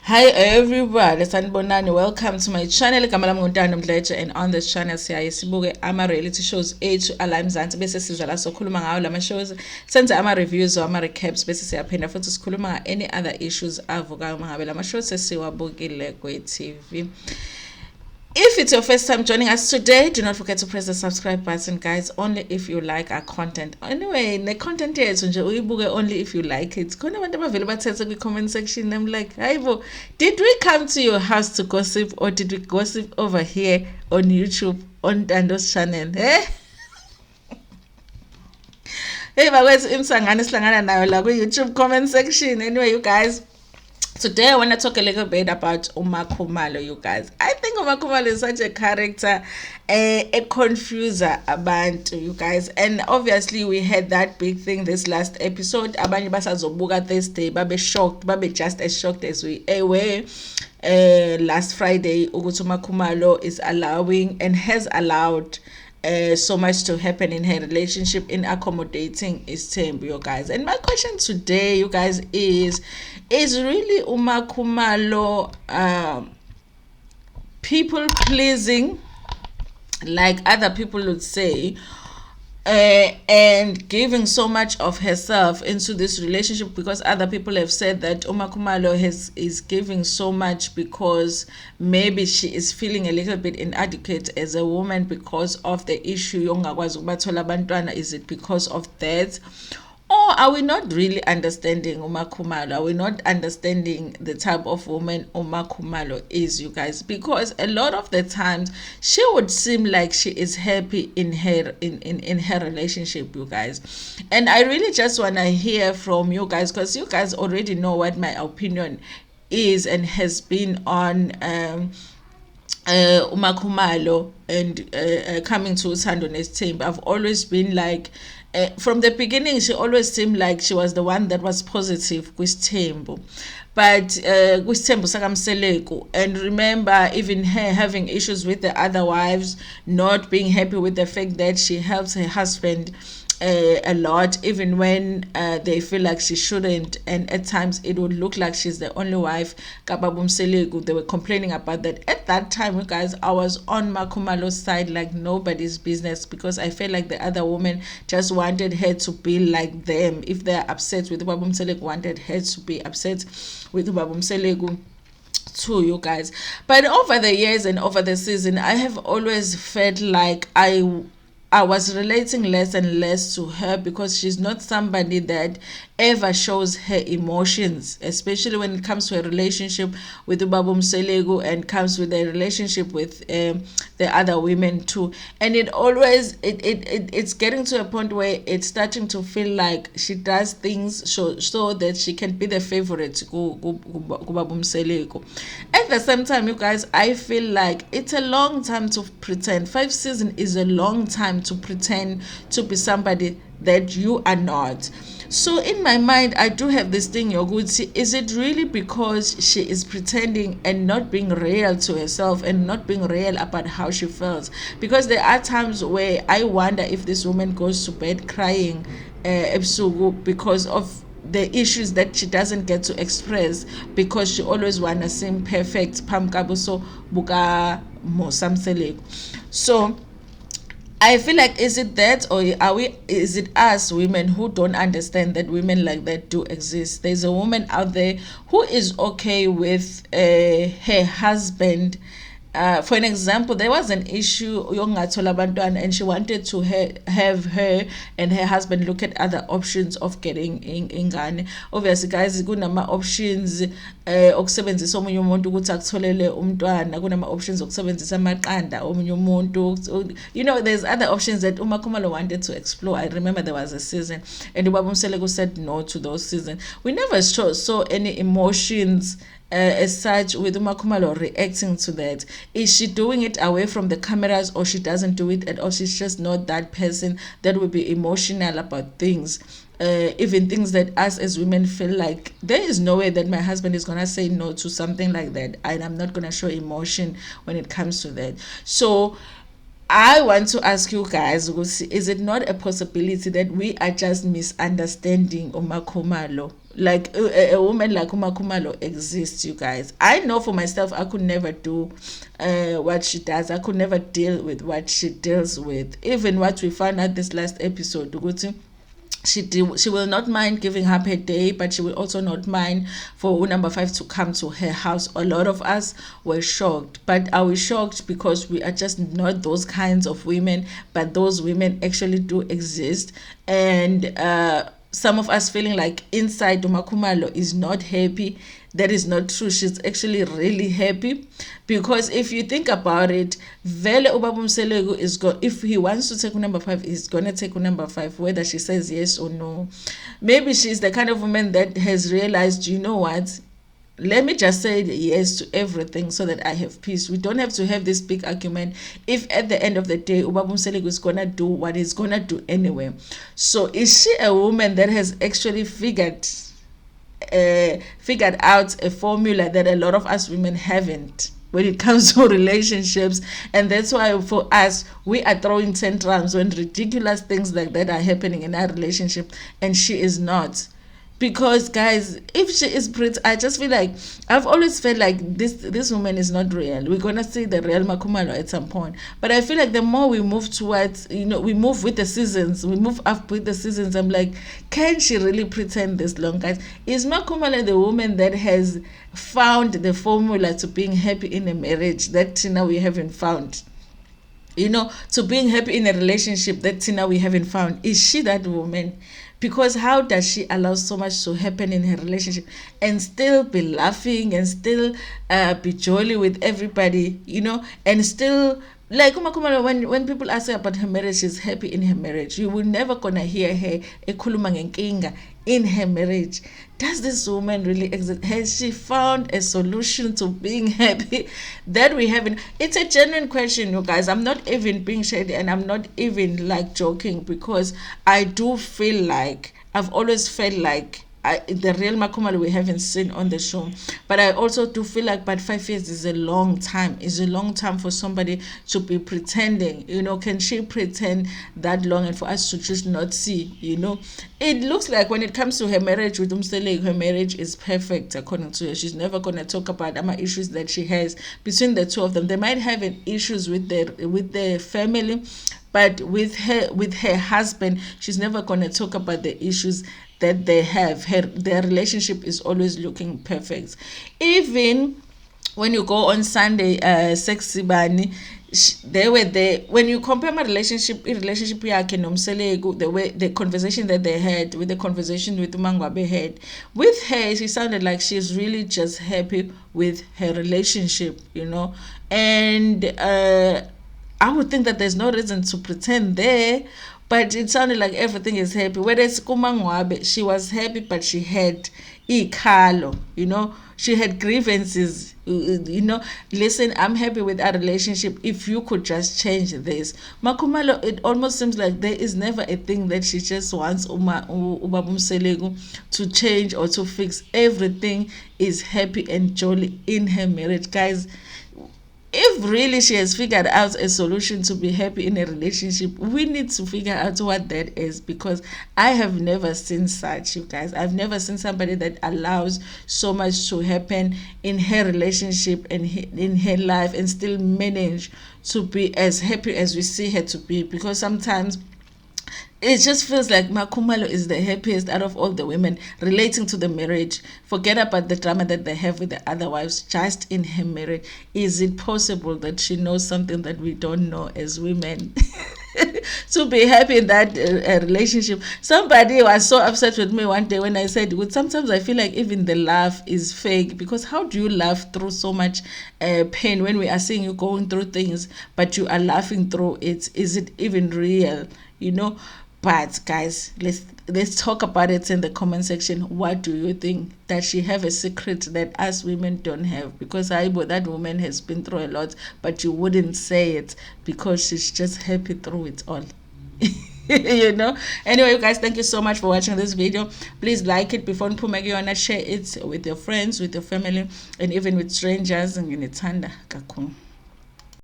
Hi everybody, sanibonani. Welcome to my channel. Igama lami Ntando Mdletshe, and on this channel siyaye sibuke ama reality shows ethu ala eMzansi bese siza la sokhuluma ngawo lama shows, senze ama reviews ama recaps bese siyaphinda futhi sikhuluma nga any other issues avukayo mangabe lama shows sesiwabukile kwe-TV. If it's your first time joining us today, do not forget to press the subscribe button, guys. Only if you like our content. Anyway, the content here is only if you like it. Comment section. I'm like, hi, bo, did we come to your house to gossip, or did we gossip over here on YouTube on Ntando's channel? Eh? Hey, but where's YouTube comment section? Anyway, you guys. Today I want to talk a little bit about MaKhumalo, you guys. I think MaKhumalo is such a character, a confuser about you guys. And obviously we had that big thing this last episode. Abanye basazobuka Thursday, babe shocked, babe just as shocked as we were last Friday. Ukuthi MaKhumalo is allowing and has allowed so much to happen in her relationship in accommodating his temp, you guys. And my question today, you guys, is really MaKhumalo people pleasing, like other people would say, and giving so much of herself into this relationship, because other people have said that MaKhumalo is giving so much because maybe she is feeling a little bit inadequate as a woman because of the issue. Is it because of that? Or are we not really understanding MaKhumalo? Are we not understanding the type of woman MaKhumalo is, you guys? Because a lot of the times she would seem like she is happy in her relationship, you guys. And I really just want to hear from you guys, because you guys already know what my opinion is and has been on MaKhumalo and coming to Ntando next team. I've always been like, from the beginning, she always seemed like she was the one that was positive with Tembo. But with Tembo Sakamseleko, and remember, even her having issues with the other wives, not being happy with the fact that she helps her husband a lot, even when they feel like she shouldn't, and at times it would look like she's the only wife. They were complaining about that. At that time, you guys, I was on MaKhumalo's side like nobody's business, because I felt like the other woman just wanted her to be like them. If they're upset with Ubabumseleko, wanted her to be upset with Ubabumseleko too, you guys. But over the years and over the season, I have always felt like I was relating less and less to her, because she's not somebody that ever shows her emotions, especially when it comes to a relationship with Ubabumseleko and comes with a relationship with the other women too. And it always it's getting to a point where it's starting to feel like she does things so that she can be the favorite to Ubabumseleko. At the same time, you guys, I feel like it's a long time to pretend. 5 seasons is a long time to pretend to be somebody that you are not. So in my mind, I do have this thing, Yoguti. Is it really because she is pretending and not being real to herself and not being real about how she feels? Because there are times where I wonder if this woman goes to bed crying because of the issues that she doesn't get to express, because she always wanna seem perfect. Pam kabuso buka mo samseleko. So I feel like, is it that, or is it us women who don't understand that women like that do exist? There's a woman out there who is okay with her husband. For an example, there was an issue and she wanted to have her and her husband look at other options of getting ingane. Obviously, guys, kunama options okusebenzisa omunye umuntu ukuthi akutholele umntwana, kunama options okusebenzisa amaqanda omunye umuntu. You know, there's other options that MaKhumalo wanted to explore. I remember there was a season and Ubabumseleko said no to those seasons. We never saw any emotions as such with MaKhumalo reacting to that. Is she doing it away from the cameras, or she doesn't do it at all? She's just not that person that will be emotional about things. Even things that us as women feel like there is no way that my husband is gonna say no to something like that, and I'm not gonna show emotion when it comes to that. So I want to ask you guys, is it not a possibility that we are just misunderstanding MaKhumalo like a woman like MaKhumalo exists, you guys. I know for myself I could never do what she does. I could never deal with what she deals with. Even what we found out this last episode, she will not mind giving up her day, but she will also not mind for number 5 to come to her house. A lot of us were shocked, but are we shocked because we are just not those kinds of women? But those women actually do exist, and some of us feeling like inside MaKhumalo is not happy. That is not true. She's actually really happy, because if you think about it, vele ubaba Mselegu is if he wants to take number 5, he's gonna take number 5, whether she says yes or no. Maybe she's the kind of woman that has realized, you know what, let me just say yes to everything so that I have peace. We don't have to have this big argument if at the end of the day Ubaba Mselegu is gonna do what he's gonna do anyway. So is she a woman that has actually figured out a formula that a lot of us women haven't when it comes to relationships? And that's why for us, we are throwing tantrums when ridiculous things like that are happening in our relationship, and she is not. Because guys, if she is pretty, I just feel like I've always felt like this woman is not real. We're gonna see the real MaKhumalo at some point. But I feel like the more we move towards, we move with the seasons, we move up with the seasons. I'm like, can she really pretend this long, guys? Is MaKhumalo the woman that has found the formula to being happy in a marriage that Tina we haven't found? To being happy in a relationship that Tina we haven't found. Is she that woman? Because how does she allow so much to happen in her relationship and still be laughing and still be jolly with everybody, and still, like MaKhumalo, when people ask her about her marriage, she's happy in her marriage. You will never gonna hear her ekhuluma ngenkinga in her marriage. Does this woman really exist? Has she found a solution to being happy that we haven't? It's a genuine question, you guys. I'm not even being shady, and I'm not even like joking, because I do feel like I've always felt like the real MaKhumalo we haven't seen on the show. But I also do feel like, but 5 years is a long time. It's a long time for somebody to be pretending. Can she pretend that long, and for us to just not see? It looks like when it comes to her marriage with Mdletshe, her marriage is perfect according to her. She's never gonna talk about issues that she has between the two of them. They might have issues with their family, but with her husband, she's never gonna talk about the issues that they have. Their relationship is always looking perfect. Even when you go on Sunday, Sexy Bunny, they were there. When you compare my relationship yakhe noMselegu, the conversation that they had with the conversation with Mangwabe had with her, she sounded like she's really just happy with her relationship, and I would think that there's no reason to pretend there. But it sounded like everything is happy. Whereas Kumangwabe, she was happy, but she had ikalo, she had grievances, listen, I'm happy with our relationship. If you could just change this. MaKhumalo, it almost seems like there is never a thing that she just wants Ubaba Mselegu to change or to fix. Everything is happy and jolly in her marriage, guys. If really she has figured out a solution to be happy in a relationship, we need to figure out what that is, because I have never seen such, you guys. I've never seen somebody that allows so much to happen in her relationship and in her life and still manage to be as happy as we see her to be. Because sometimes it just feels like MaKhumalo is the happiest out of all the women relating to the marriage. Forget about the drama that they have with the other wives, just in her marriage. Is it possible that she knows something that we don't know as women? To be happy in that relationship. Somebody was so upset with me one day when I said, well, sometimes I feel like even the laugh is fake, because how do you laugh through so much pain when we are seeing you going through things, but you are laughing through it? Is it even real? But guys, let's talk about it in the comment section. What do you think? Does she have a secret that us women don't have? Because that woman has been through a lot, but you wouldn't say it because she's just happy through it all. Anyway, you guys, thank you so much for watching this video. Please like it before Mpumegi, share it with your friends, with your family, and even with strangers. And Ntando.